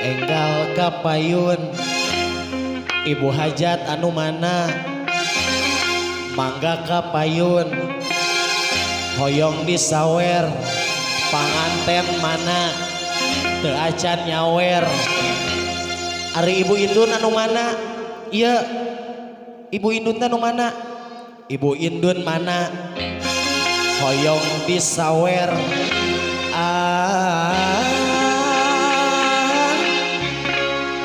enggal kapayun ibu hajat anu mana mangga kapayun hoyong disawer panganten mana teu acan nyawer ari ibu indun anu mana iya ibu indun anu mana ibu indun mana hoyong disawer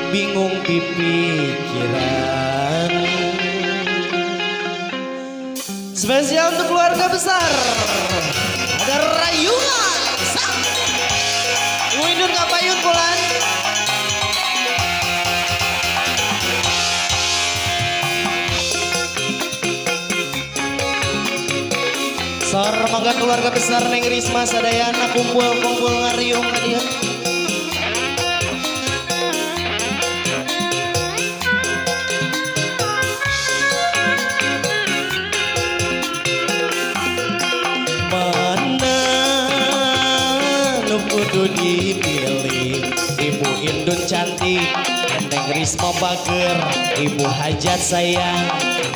bingung pipikiran. Spesial untuk keluarga besar ada rayuan Windun kapayun pulan sor mangga keluarga besar Neng Risma sadayana kumpul-kumpul ngariung ka dieu. Kudu dipilih ibu indun cantik Neng Risma bager ibu hajat sayang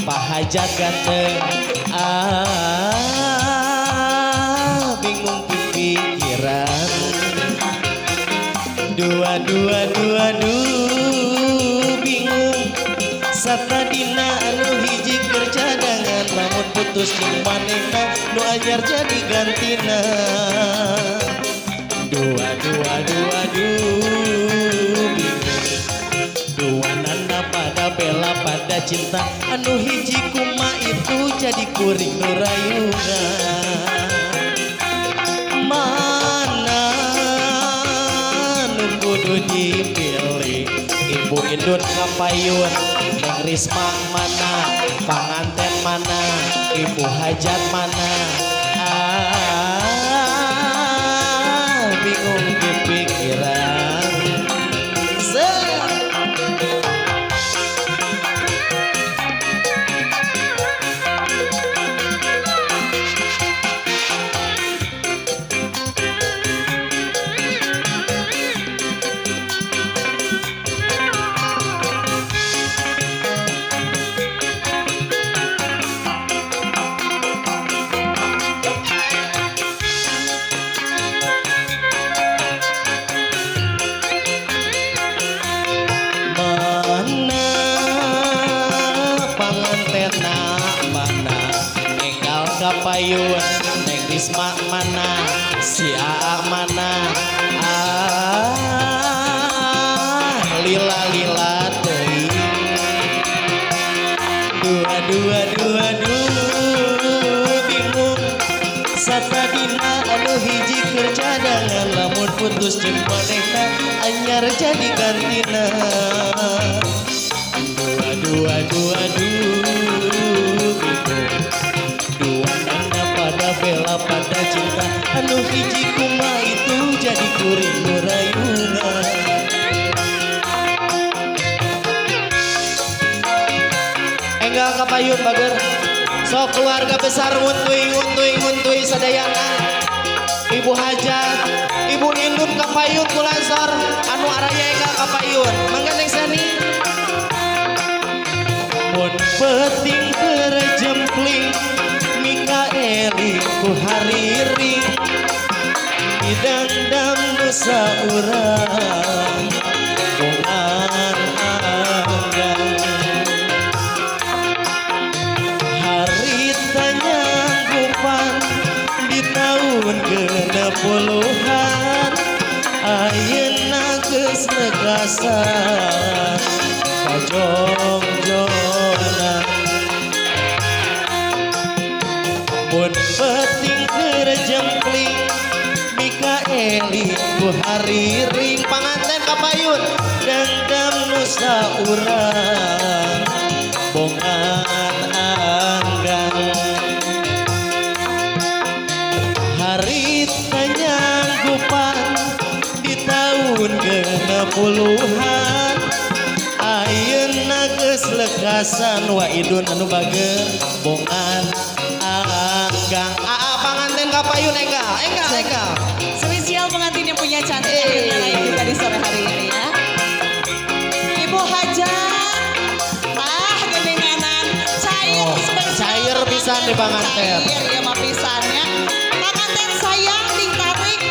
pak hajat ganteng bingung pikiran dua bingung satadina anu hiji kercadangan lamun putus jeung manehna nu anyar jadi gantina dua nanda pada bela pada cinta anu hiji kuma itu jadi kuring nu rayungan mana nu kudu dipilih ibu indun kapayun Neng Risma mana panganten mana ibu hajat mana bingung kepikiran kapayun Neng Risma mana si Aa mana lila teuing dua bingung satadina anu hiji kercadangan lamun putus jeung manehna anyar jadi gantina dua bingung dua nanda pada bela pada cinta anu hiji kuma itu jadi kuring nu rayungan enggal kapayun bager sok keluarga besar nguntuy sadayana ibu hajat ibu indun kapayun kulasor anu araya enggal kapayun mangga Neng Sani mun penting kerjempling Mikaeli ku hariri didandam dosa urang bungan anggang harita nyanggupan di tahun ke-60-an ayeuna geus negasan kajongjonan mun penting kerjempling Mikaeli ku hariring panganten kapayun dendam nusa urang bongan anggang harita nyanggupan di tahun ke-60-an ayeuna geus lekasan wa idun anu bager bongan anggang panganten kapayun enggal spesial pengantin yang punya cantik yang lain kita di sore hari ini ya. pisan di panganten. Iya mah pisannya. Panganten sayang ting tarik.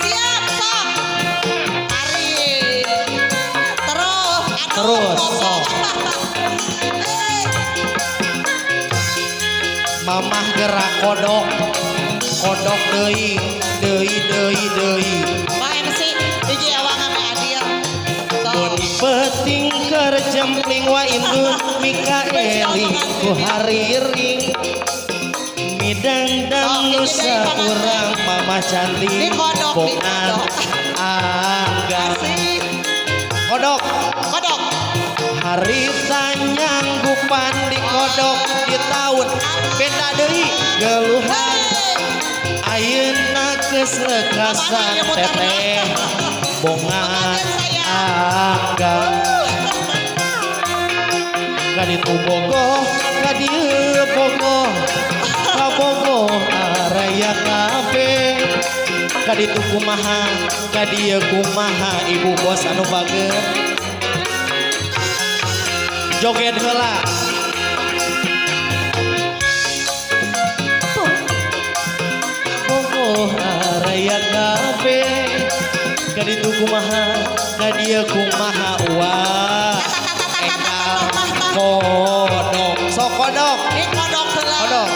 Siap sok. Tarik. Terus. Aduh, Terus, bobo. sok. Mamah gerak kodok. Kodok deui, deui. Main sih. Iki awang ame adil. Mun Sok. peting keur jempling wa indun Mikaeli ku hariring. Midang dang nusa urang mamah cantik Di kodok, di bongan kodok. angga. Asik. Kodok Kodok. harita nyanggupan di kodok di tahun beda deui geluhan ayeuna geus lekasan teteh bongan angga. Kaditu bogoh kadieu bogoh kabogoh araya kabeh. Kaditu kumaha kadieu kumaha ibu bos anu bager. Joget heula. Bogoh araya kabeh. Kaditu kumaha kadieu kumaha wah. Enggal kodok. Sok kodok. Di kodok heula. Kodok.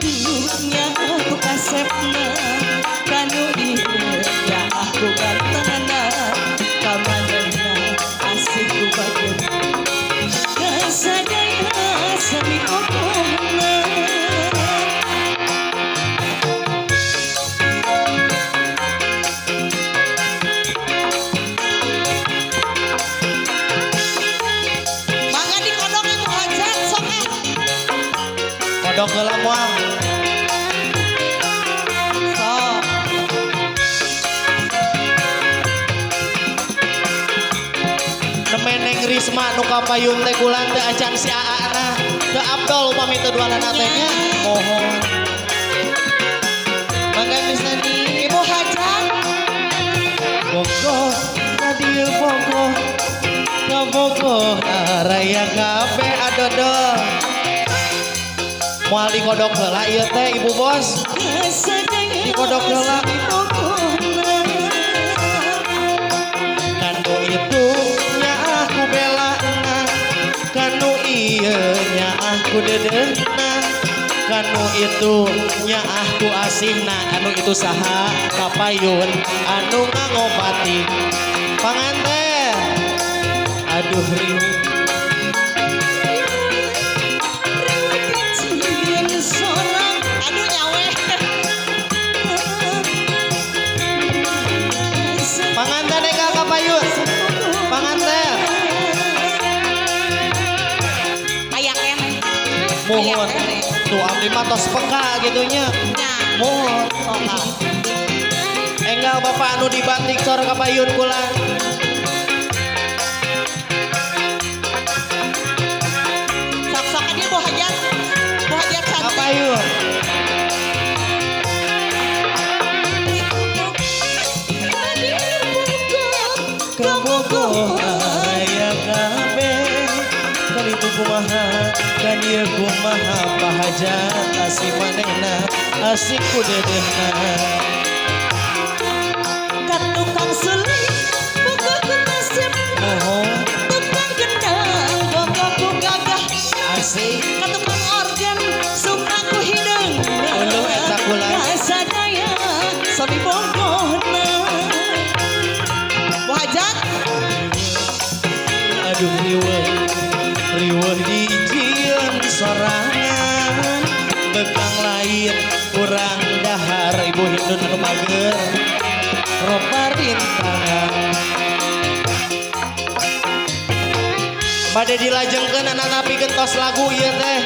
Dunia aku kasepna kanu ieu ya aku gantengna kamanana asik ku bageun kasadaya sami pokona mangga di kodok ibu hajat sok Kodok heula moal. sok Nemeneng Risma nu kapayun teh kulan teh acan si Aana. Teu Abdol upami teu duanan teh nya. Mohon. Mangga bisa di ibu hajat bogoh kadieu bogoh kabogoh araya kabeh adodo. Moal di kodok heula ieu teh ibu bos. di kodok heula. Kanu itu nya aku belana, kanu ieu nya aku dedehna, kanu itu nya aku asihna, anu itu saha kapayun anu ngangobati panganten. Aduh riuh. Aduh nyawe. Panganten enggal kapayun. Panganten. Ayaknya. Mohon. Tuh abdi mah tos peka gitunya. Mohon. Enggal bapak anu dibanting sor kapayun kulan. Sok-sokan dia Bu Hajat. Bu Hajat cantik. Kapayun. Kabogoh aya kabeh. Kalitu kumaha kadieu kumaha pahajat asih manehna asik ku dedehna. Kan tukang suling, pokokku nasib. Mohon Tukang gendang, pokokku gagah. asik. Kan tukang organ, suka ku hidung. Ulu eta kulan. Kasadaya, sami pokona. Bu Hajat. Aduh riweuh dijieun sorangan bekang lain urang dahar ibu hindun anu mager roba rintangan bade dilajengkeun anak napi gentos lagu ieu teh